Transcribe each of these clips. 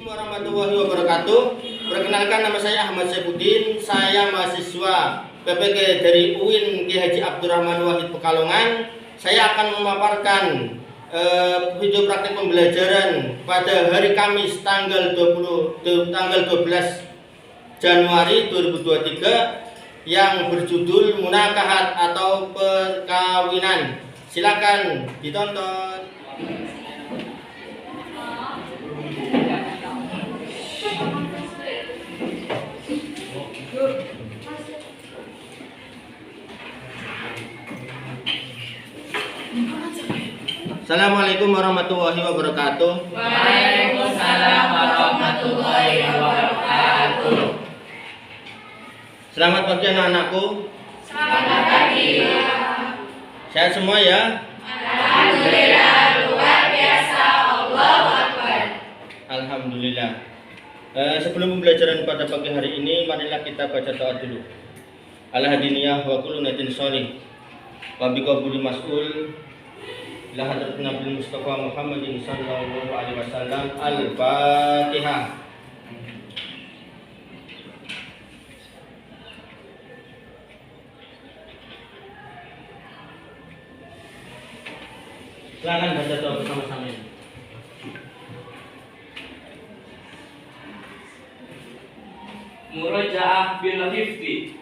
warahmatullahi wabarakatuh. Perkenalkan, nama saya Ahmad Saifuddin. Saya mahasiswa PPG dari UIN Ki Haji Abdurrahman Wahid Pekalongan. Saya akan memaparkan video praktik pembelajaran pada hari Kamis tanggal 12 Januari 2023 yang berjudul munakahat atau perkawinan. Silakan ditonton. Assalamualaikum warahmatullahi wabarakatuh. Waalaikumsalam warahmatullahi wabarakatuh. Selamat pagi anak-anakku. Selamat pagi. Sehat semua ya? Alhamdulillah, luar biasa. Allahu Akbar. Alhamdulillah. Sebelum pembelajaran pada pagi hari ini, marilah kita baca doa dulu. Al-hadiniyah wa kullu natin sholih wa biqabuli mas'ul ila hadrat Nabi Mustafa Muhammadin sallallahu alaihi wasallam. Al-Fatihah. Silakan baca doa bersama-sama. Murajaah bil hifdi.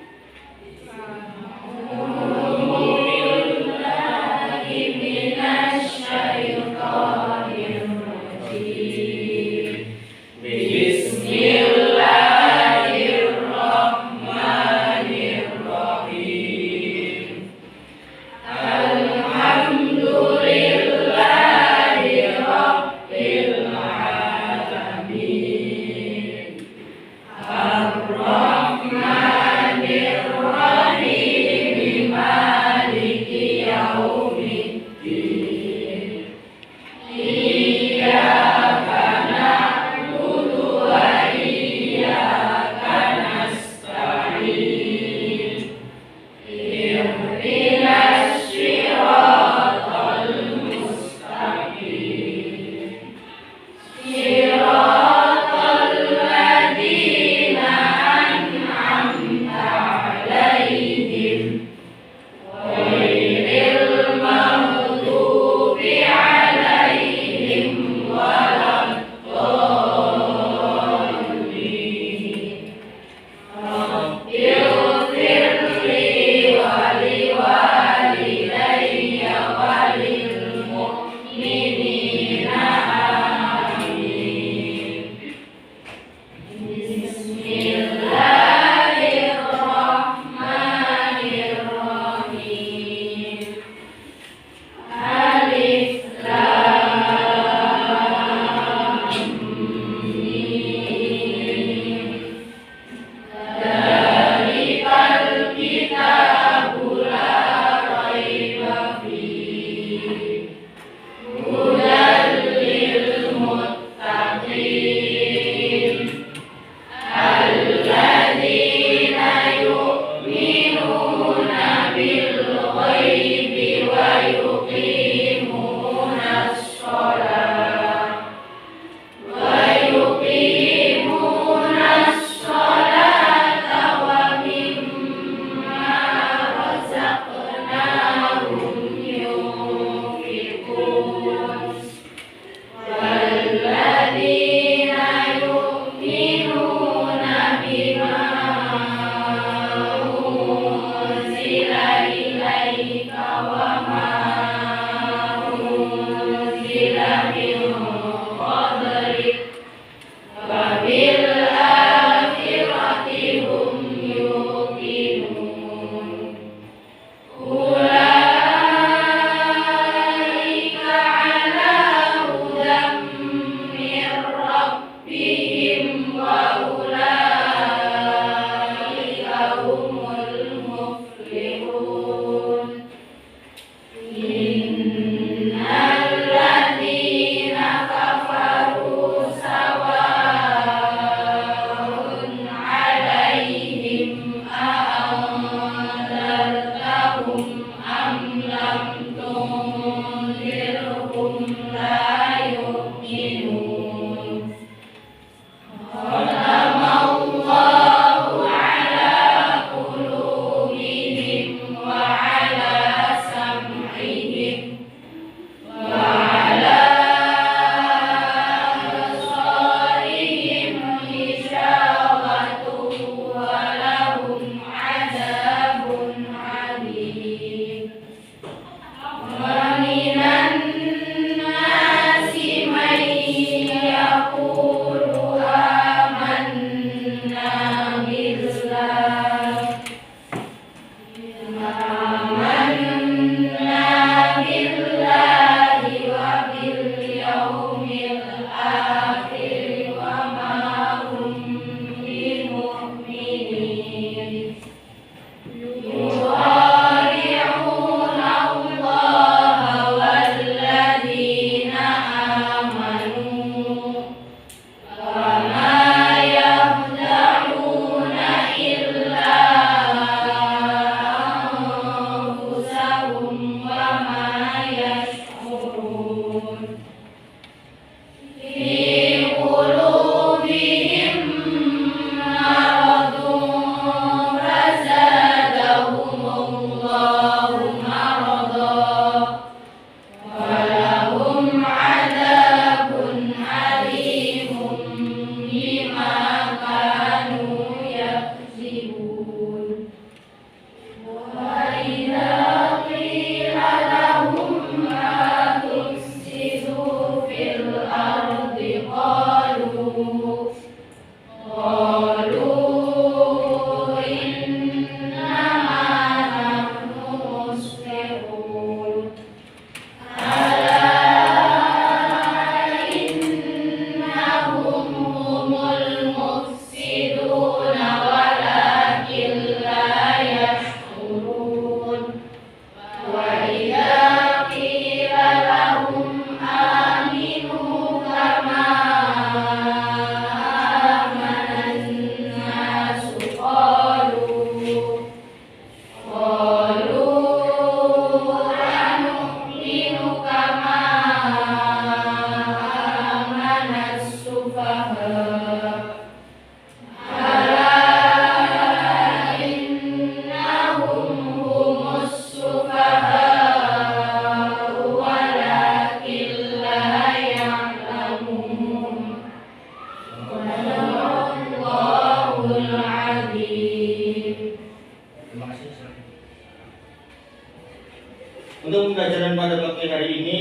Untuk pembelajaran pada pagi hari ini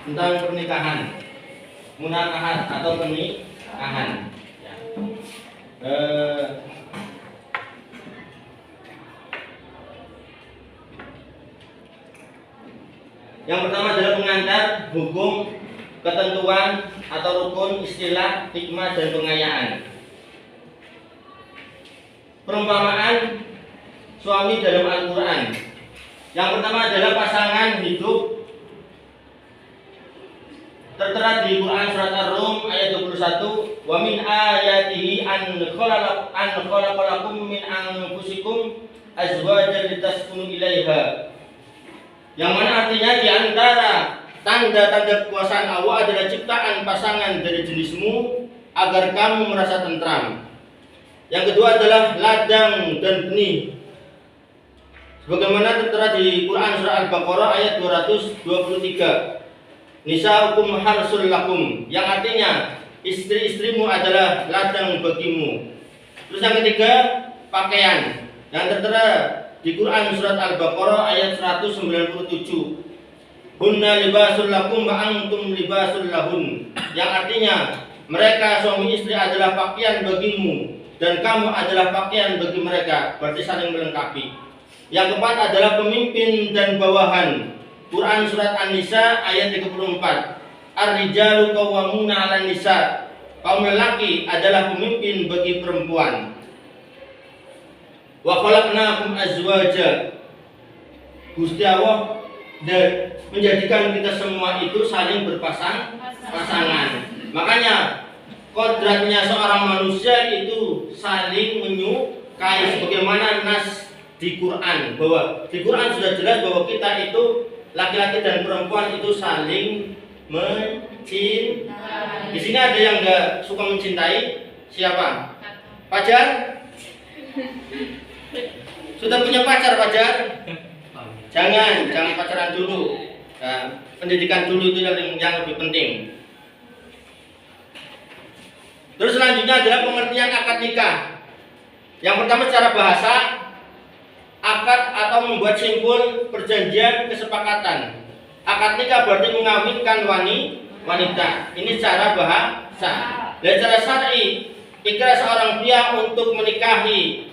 tentang pernikahan, munakahat atau pernikahan. Ya. Yang pertama adalah pengantar, hukum, ketentuan atau rukun, istilah, hikmah dan pengayaan. Perumpamaan suami dalam Al-Quran. Yang pertama adalah pasangan hidup, tertera di Quran surat Ar-Rum ayat 21, wa min ayatihi an khalaqalakum min anfusikum azwajan litaskunu ilaiha. Yang mana artinya di antara tanda-tanda kekuasaan Allah adalah ciptaan pasangan dari jenismu agar kamu merasa tentram. Yang kedua adalah ladang dan benih. Sebagaimana tertera di Quran surah Al-Baqarah ayat 223. Nisa'ukum harsul lakum, yang artinya istri-istrimu adalah ladang bagimu. Terus yang ketiga, pakaian, yang tertera di Quran surat Al-Baqarah ayat 197. Hunna libasul lakum wa antum libasul lahun, yang artinya mereka suami istri adalah pakaian bagimu dan kamu adalah pakaian bagi mereka, berarti saling melengkapi. Yang keempat adalah pemimpin dan bawahan. Quran surat An-Nisa ayat 34. Ar-rijalu qawwamuna 'alan nisa. Kaum lelaki adalah pemimpin bagi perempuan. Wa khalaqnakum azwaja. Gusti Allah menjadikan kita semua itu saling pasangan. Makanya kodratnya seorang manusia itu saling menyukai, sebagaimana nas di Quran, bahwa di Quran sudah jelas bahwa kita itu laki-laki dan perempuan itu saling mencintai. Di sini ada yang nggak suka mencintai? Siapa? Pacar? Sudah punya pacar, Pacar? Jangan pacaran dulu. Nah, pendidikan dulu itu yang lebih penting. Terus selanjutnya adalah pengertian akad nikah. Yang pertama secara bahasa, akad atau membuat simpul perjanjian kesepakatan. Akad nikah berarti mengawinkan wanita. Ini secara bahasa. Dan secara syar'i, ikrar seorang pria untuk menikahi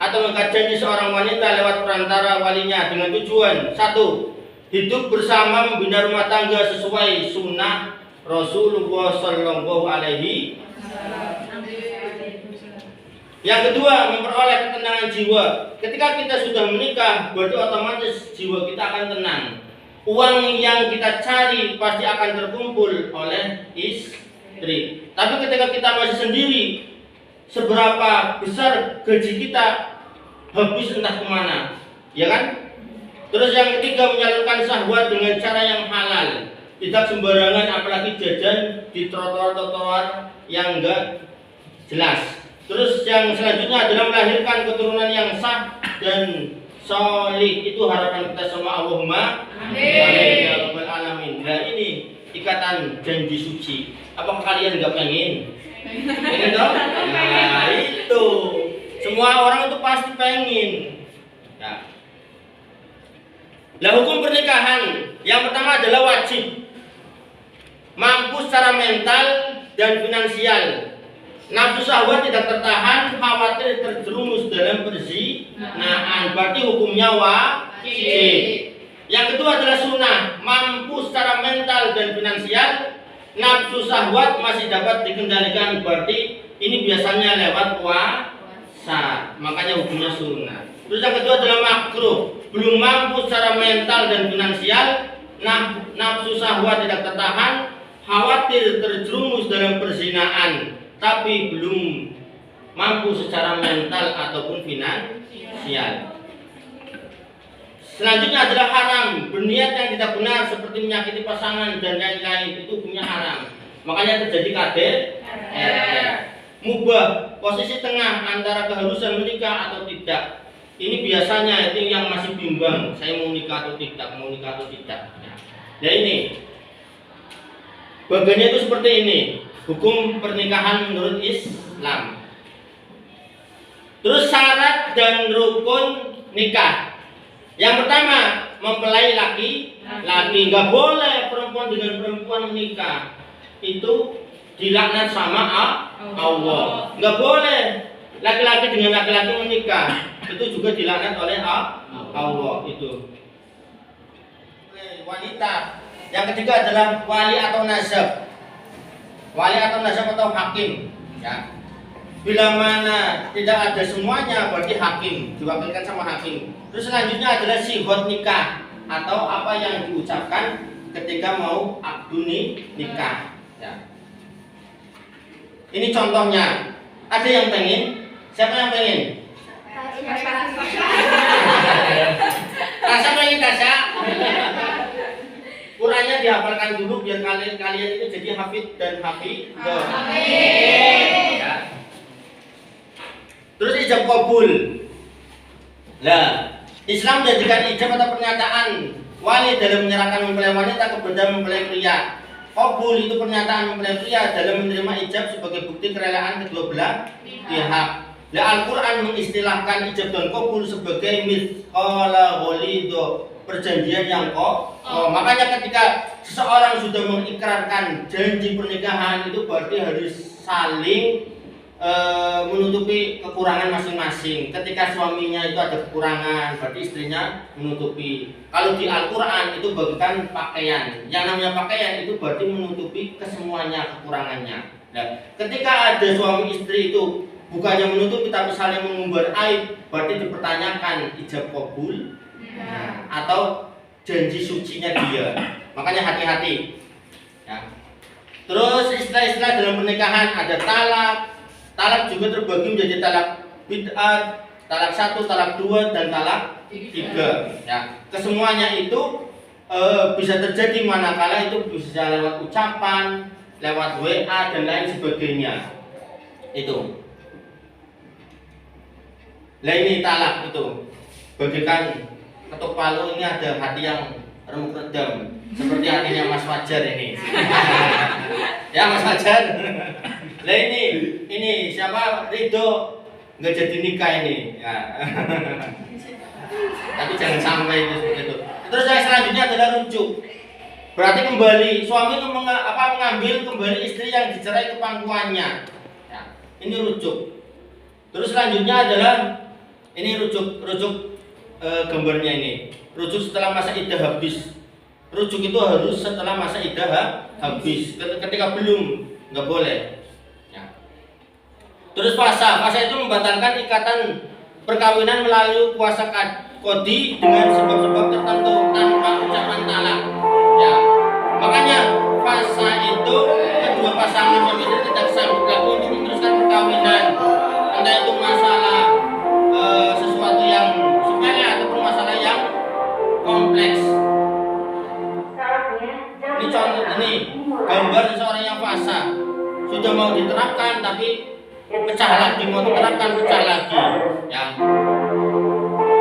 atau mengikat janji seorang wanita lewat perantara walinya dengan tujuan: 1. Hidup bersama membina rumah tangga sesuai sunnah Rasulullah Shallallahu Alaihi. Yang kedua, memperoleh ketenangan jiwa. Ketika kita sudah menikah, berarti otomatis jiwa kita akan tenang. Uang yang kita cari pasti akan terkumpul oleh istri. Tapi ketika kita masih sendiri, seberapa besar gaji kita habis entah kemana, ya kan? Terus yang ketiga, menyalurkan syahwat dengan cara yang halal, tidak sembarangan, apalagi jajan di trotoar-trotoar yang enggak jelas. Terus yang selanjutnya adalah melahirkan keturunan yang sah dan solih. Itu harapan kita semua. Allahumma amin ya rabbal alamin. Nah, ini ikatan janji suci. Apakah kalian nggak pengen? Pengen dong? Nah, itu semua orang itu pasti pengen. Nah, hukum pernikahan yang pertama adalah wajib mampu secara mental dan finansial. Nafsu syahwat tidak tertahan, khawatir terjerumus dalam perzinahan, berarti hukumnya wajib. Yang kedua adalah sunnah, mampu secara mental dan finansial. Nafsu syahwat masih dapat dikendalikan, berarti ini biasanya lewat puasa, makanya hukumnya sunnah. Terus yang kedua adalah makruh, belum mampu secara mental dan finansial. Nafsu syahwat tidak tertahan, khawatir terjerumus dalam perzinahan, tapi belum mampu secara mental ataupun finansial. Selanjutnya adalah haram, berniat yang tidak benar seperti menyakiti pasangan dan lain-lain, itu hukumnya haram. Makanya terjadi KDRT. Mubah, posisi tengah antara keharusan menikah atau tidak. Ini biasanya itu yang masih bimbang, saya mau nikah atau tidak, Nah ini bagiannya itu seperti ini. Hukum pernikahan menurut Islam. Terus syarat dan rukun nikah. Yang pertama, mempelai laki, nggak boleh perempuan dengan perempuan menikah. Itu dilaknat sama Allah. Nggak boleh laki-laki dengan laki-laki menikah. Itu juga dilaknat oleh Allah itu. Wanita. Yang ketiga adalah wali atau nasab. Wali atau nasab atau hakim. Ya. Bila mana tidak ada semuanya berarti hakim, diwakilkan sama hakim. Terus selanjutnya adalah sihot nikah atau apa yang diucapkan ketika mau akdu nikah. Ya. Ini contohnya. Ada yang pengen? Siapa yang pengen? Tasya pengen Tasya? Qurannya dihafalkan dulu biar kalian itu jadi hafid dan hafidah. Amin. Ya. Terus ijab qabul. Nah, Islam menjadikan ijab atau pernyataan wali dalam menyerahkan mempelai wanita kepada mempelai pria. Qabul itu pernyataan mempelai pria dalam menerima ijab sebagai bukti kerelaan kedua belah pihak. Nah, Al-Quran mengistilahkan ijab dan qabul sebagai mithqala ghalidho, perjanjian yang makanya ketika seseorang sudah mengikrarkan janji pernikahan itu berarti harus saling menutupi kekurangan masing-masing. Ketika suaminya itu ada kekurangan, berarti istrinya menutupi. Kalau di Al-Quran itu bagikan pakaian. Yang namanya pakaian itu berarti menutupi kesemuanya kekurangannya. Nah, ketika ada suami istri itu bukannya menutupi tapi saling mengumbar aib, berarti dipertanyakan ijab qabul atau janji sucinya dia. Makanya hati-hati. Ya. Terus istilah-istilah dalam pernikahan ada talak. Talak juga terbagi menjadi talak bid'ah, talak 1, talak 2, dan talak 3. Ya. Kesemuanya itu bisa terjadi manakala itu bisa lewat ucapan, lewat WA dan lain sebagainya. Itu. Nah ini talak itu. Bagikan ketuk palu ini ada hati yang remuk redam seperti hatinya Mas Fajar ini. Ya Mas Fajar. Lah ini siapa Ridho nggak jadi nikah ini. Ya. Tapi jangan sampai itu seperti itu. Terus yang selanjutnya adalah rujuk. Berarti kembali suami itu mengambil kembali istri yang dicerai ke pangkuannya. Ya. Ini rujuk. Terus selanjutnya adalah ini rujuk gambarnya ini. Rujuk setelah masa iddah habis. Rujuk itu harus setelah masa iddah habis. Ketika belum nggak boleh. Ya. Terus fasa itu membatalkan ikatan perkawinan melalui kuasa kodi dengan sebab-sebab tertentu tanpa ucapan talak. Ya. Makanya fasa itu kedua pasangan suami istri tidak sanggup lagi untuk meneruskan perkawinan. Entah itu masalah sesuatu yang sepele ataupun masalah yang kompleks. Ini contoh ini gambar seorang yang fasa sudah mau diterapkan tapi pecah lagi, mau diterapkan pecah lagi. Ya.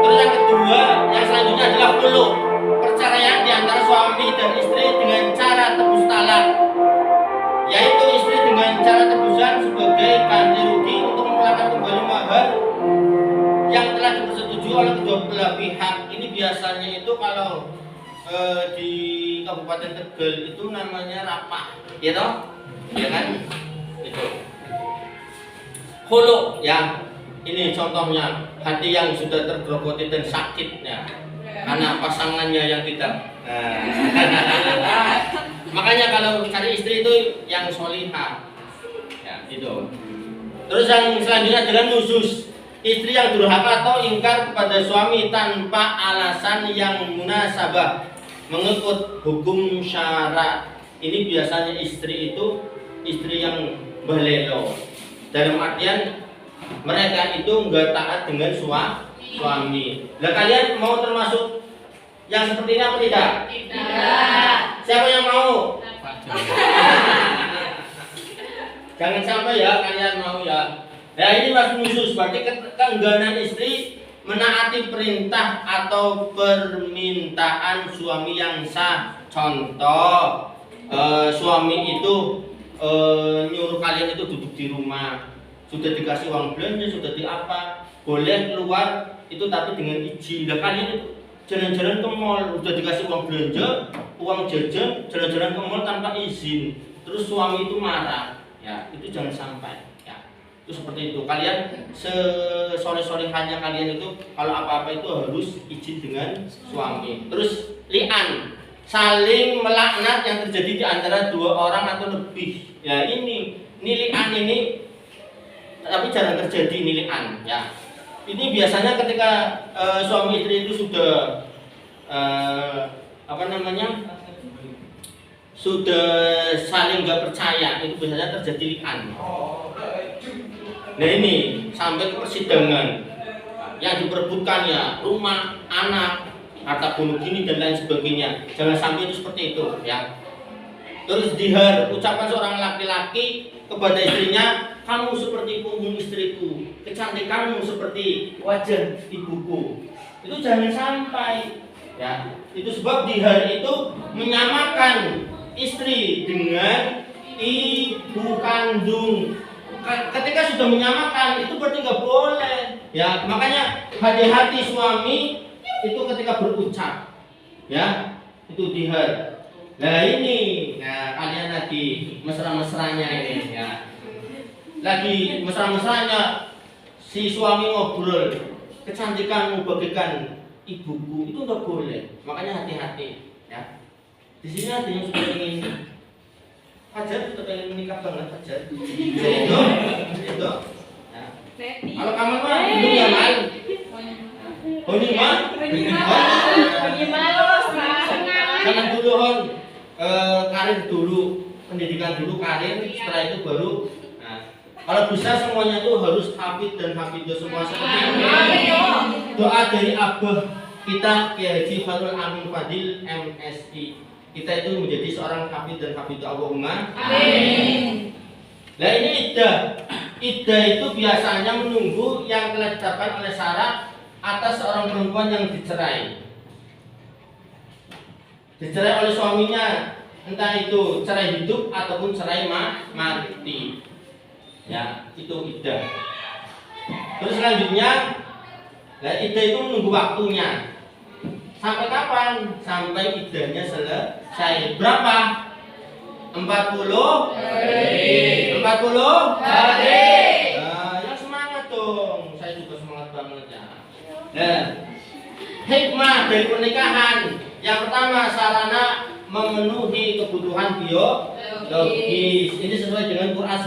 Terus yang kedua, yang selanjutnya adalah khulu, perceraian di antara suami dan istri dengan cara tebus talak, yaitu istri dengan cara tebusan sebagai ganti rugi untuk memulangkan kembali mahar yang telah dipersetujui oleh kedua belah pihak. Ini biasanya itu kalau di Kabupaten Tegal itu namanya rapah, ya toh? Ya kan? Itu. Khulu, ya. Ini contohnya hati yang sudah tergerogoti dan sakitnya karena pasangannya yang tidak. Makanya kalau cari istri itu yang solihah, ya itu. Terus yang selanjutnya adalah nusus, istri yang durhaka atau ingkar kepada suami tanpa alasan yang munasabah mengikut hukum syara. Ini biasanya istri itu istri yang balelo. Dalam artian mereka itu enggak taat dengan suami. Lah kalian mau termasuk yang seperti ini apa tidak? Tidak. Siapa yang mau? Jangan sampai ya kalian mau ya. Nah ini mas khusus berarti keengganan istri menaati perintah atau permintaan suami yang sah. Contoh suami itu nyuruh kalian itu duduk di rumah, sudah dikasih uang belanja, sudah di apa, boleh keluar itu tapi dengan izin. Lah kalian itu jalan-jalan ke mall, udah dikasih uang belanja, uang jajan, jalan-jalan ke mall tanpa izin, terus suami itu marah, ya itu jangan sampai, ya itu seperti itu. Kalian sesore-sorehannya kalian itu kalau apa-apa itu harus izin dengan suami. Terus li'an, saling melaknat yang terjadi di antara dua orang atau lebih. Ya ini li'an ini, tapi jarang terjadi ini li'an, ya. Ini biasanya ketika suami istri itu sudah sudah saling nggak percaya, itu biasanya terjadi li'an. Nah ini sampai ke persidangan yang diperebutkan ya rumah, anak, harta gunung gini dan lain sebagainya. Jangan sampai itu seperti itu, ya. Terus dihar, ucapan seorang laki-laki kepada istrinya, kamu seperti punggung istriku, kecantikanmu seperti wajah ibuku. Itu jangan sampai, ya. Itu sebab dihar itu menyamakan istri dengan ibu kandung. Ketika sudah menyamakan itu berarti nggak boleh, ya. Makanya hati-hati suami itu ketika berucap, ya, itu dihar. Nah ini, nah kalian lagi mesra-mesranya ini, ya. Lagi mesra-mesranya si suami ngobrol, kecantikanmu bagaikan ibuku, itu nggak boleh. Makanya hati-hati, ya. Di sini ada yang sudah ingin Fajar, sudah pengen menikah banget Fajar. Itu. Ya. Kalau kamu mah belum ya mal. Oh ini mah. Jangan dulu hon, karir dulu, pendidikan dulu, karir. Setelah itu baru. Nah, kalau bisa semuanya itu harus hafid dan hafidah semua seperti ini. Doa dari abah kita Kiai Haji Fadul Amin Fadil MSI. Kita itu menjadi seorang hafid dan hafidah Allahumma amin. Nah ini iddah. Iddah itu biasanya menunggu yang telah ditetapkan oleh syara atas seorang perempuan yang dicerai. Dicerai oleh suaminya, entah itu cerai hidup ataupun cerai mati. Ya, itu iddah. Terus selanjutnya, nah iddah itu menunggu waktunya. Sampai kapan? Sampai iddahnya selesai. Berapa? 40 hari. 40 hari. Nah, yang semangat dong. Saya juga semangat banget ya. Nah, hikmah dari pernikahan. Yang pertama, sarana memenuhi kebutuhan biologis. Ini sesuai dengan Quran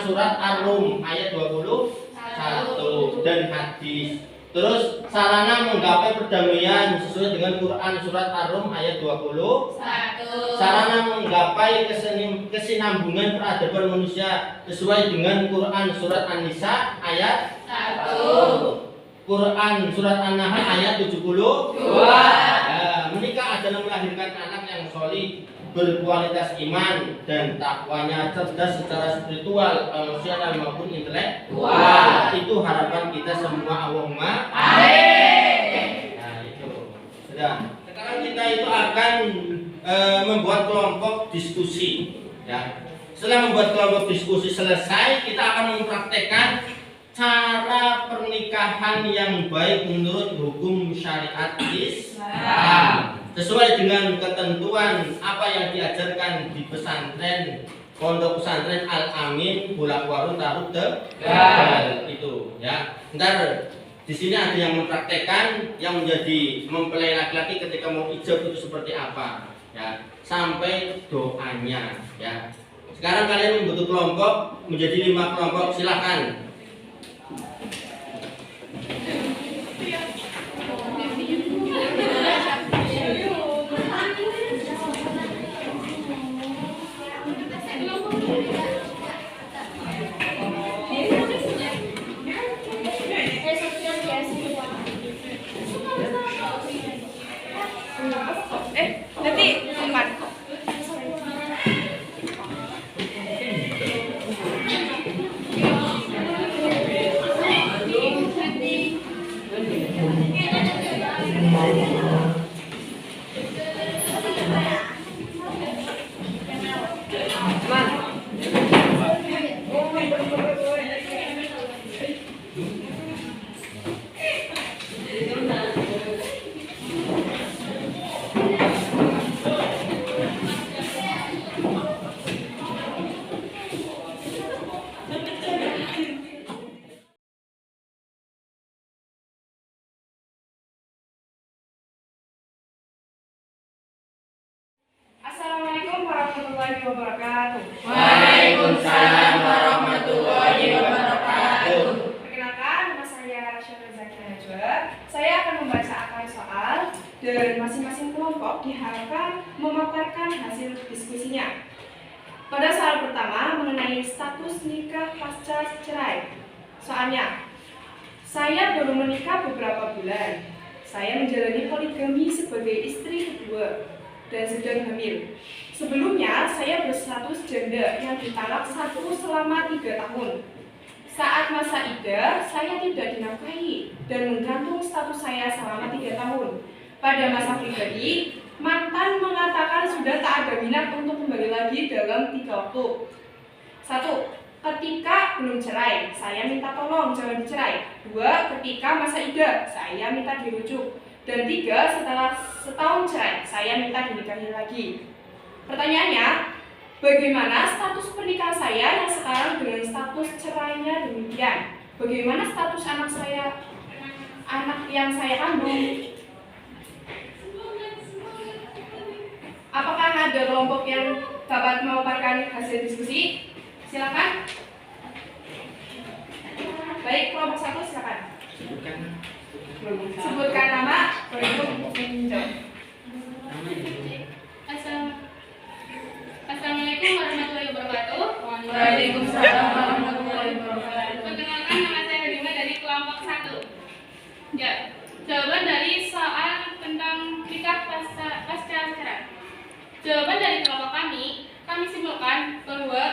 surat Ar-Rum ayat 21 dan hadis. Terus sarana menggapai perdamaian sesuai dengan Quran surat Ar-Rum ayat 21. Sarana menggapai kesinambungan peradaban manusia sesuai dengan Quran surat An-Nisa ayat 1. Quran surat An-Nahl ayat 72. Menikah adalah melahirkan anak yang solid, berkualitas iman dan takwanya, cerdas secara spiritual, emosional maupun intelektual. Itu harapan kita semua, Allahumma amin. Nah itu sudah. Sekarang kita itu akan membuat kelompok diskusi, ya. Setelah membuat kelompok diskusi selesai, kita akan mempraktekkan cara pernikahan yang baik menurut hukum syariat Islam sesuai dengan ketentuan apa yang diajarkan di pesantren Pondok Pesantren Al Amin Bulakwaru Taruk Tegal itu, ya. Ntar di sini ada yang mempraktekkan yang menjadi mempelai laki-laki ketika mau ijab itu seperti apa, ya, sampai doanya, ya. Sekarang kalian membentuk kelompok menjadi 5 kelompok, silakan. Nanti simpan. warahmatullahi wabarakatuh. Waalaikumsalam warahmatullahi wabarakatuh. Perkenalkan, nama saya Rasyada Zakia Najwa. Saya akan membacakan soal dan masing-masing kelompok diharapkan memaparkan hasil diskusinya. Pada soal pertama mengenai status nikah pasca cerai. Soalnya, saya baru menikah beberapa bulan. Saya menjalani poligami sebagai istri kedua dan sedang hamil. Sebelumnya, saya berstatus janda yang ditalak satu selama 3 tahun. Saat masa iddah, saya tidak dinafkahi dan menggantung status saya selama 3 tahun. Pada masa pribadi, mantan mengatakan sudah tak ada minat untuk kembali lagi dalam 3 waktu. 1. Ketika belum cerai, saya minta tolong jangan dicerai. 2. Ketika masa iddah, saya minta dirujuk. Dan 3. Setelah setahun cerai, saya minta dinikahi lagi. Pertanyaannya, bagaimana status pernikahan saya yang sekarang dengan status cerainya demikian? Bagaimana status anak saya, anak yang saya kandung? Apakah ada kelompok yang dapat memaparkan hasil diskusi? Silakan. Baik, kelompok 1 silakan. Sebutkan nama, untuk menjawab. Assalamualaikum warahmatullahi wabarakatuh. Waalaikumsalam warahmatullahi wabarakatuh. Perkenalkan, nama saya Hadimah dari kelompok 1. Ya, jawaban dari soal tentang nikah pasca cerai. Jawaban dari kelompok kami simpulkan bahwa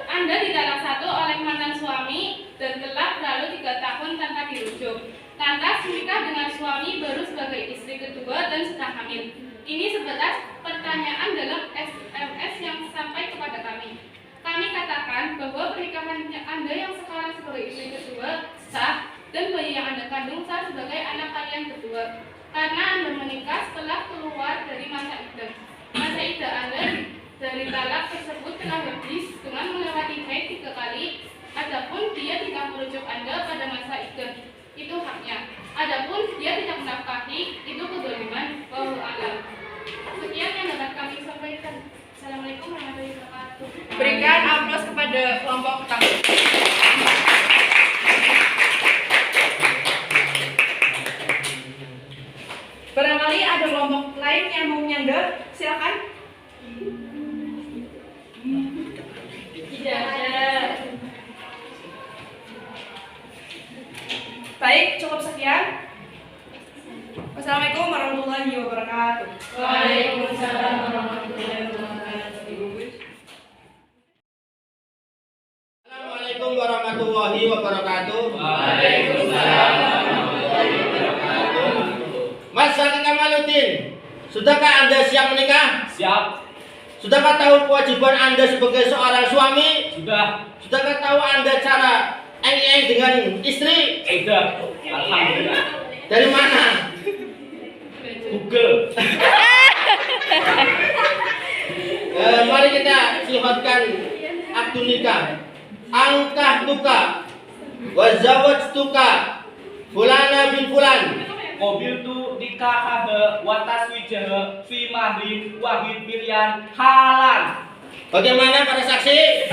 Anda ditalak 1 oleh mantan suami dan telah berlalu 3 tahun tanpa dirujuk. Lantas menikah dengan suami baru sebagai istri kedua dan sedang hamil. Ini sebatas pertanyaan dalam SMS yang sampai kepada kami. Kami katakan bahwa pernikahan Anda yang sekarang sebagai istri kedua sah dan bayi yang Anda kandung sah sebagai anak kalian kedua. Karena Anda menikah setelah keluar dari masa iddah. Masa iddah Anda dari talak tersebut telah habis dengan melewati haid 3 kali. Adapun dia tidak merujuk Anda pada masa iddah, itu haknya. Adapun dia tidak menafkahi, itu kezaliman. Wallahu a'lam. Sekian yang dapat kami sampaikan. Assalamualaikum warahmatullahi wabarakatuh. Berikan aplaus kepada kelompok pertama. Barangkali ada kelompok lain yang mau menyandar, silakan. Tidak ada. Baik, cukup sekian. Wassalamualaikum warahmatullahi wabarakatuh. Waalaikumsalam warahmatullahi wabarakatuh. Assalamualaikum warahmatullahi wabarakatuh. Waalaikumsalam warahmatullahi wabarakatuh. Mas Zaki Kamaluddin, sudahkah Anda siap menikah? Siap, Sudahkah tahu kewajiban Anda sebagai seorang suami? sudah, Sudahkah tahu Anda cara eng-eng dengan istri? sudah, alhamdulillah. Dari mana? Google. Mari kita sifatkan akdu nikah. Angkah tuka, wazawaj tuka, fulana bin fulan. Mobil tu nikah watas wijah fi mahrin wahid milian halal. Bagaimana para saksi?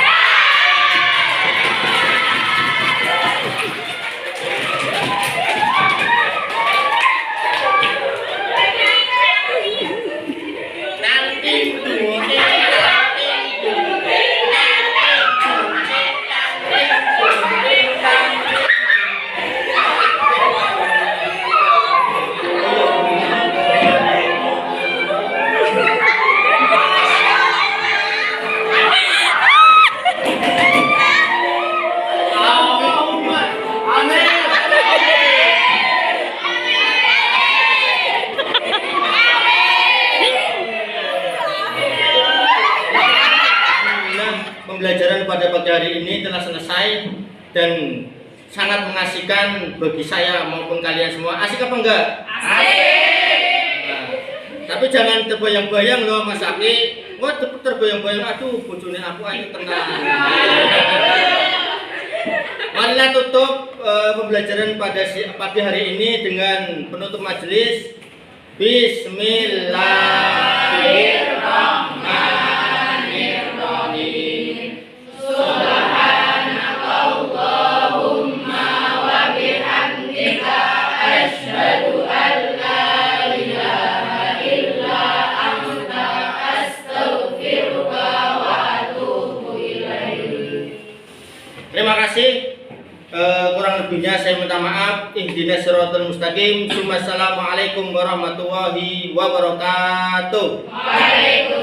Pembelajaran pada pagi hari ini telah selesai dan sangat mengasihkan bagi saya maupun kalian semua. Asik apa enggak? Nah, tapi jangan terbayang-bayang loh Mas Aki. Wah terbayang-bayang, aduh bojone aku ayo tenang. Marilah tutup pembelajaran pada pagi hari ini dengan penutup majelis. Bismillahirrahmanirrahim. saya minta maaf. Ihdinas siratal mustaqim. Assalamualaikum warahmatullahi wabarakatuh. Waalaikumsalam.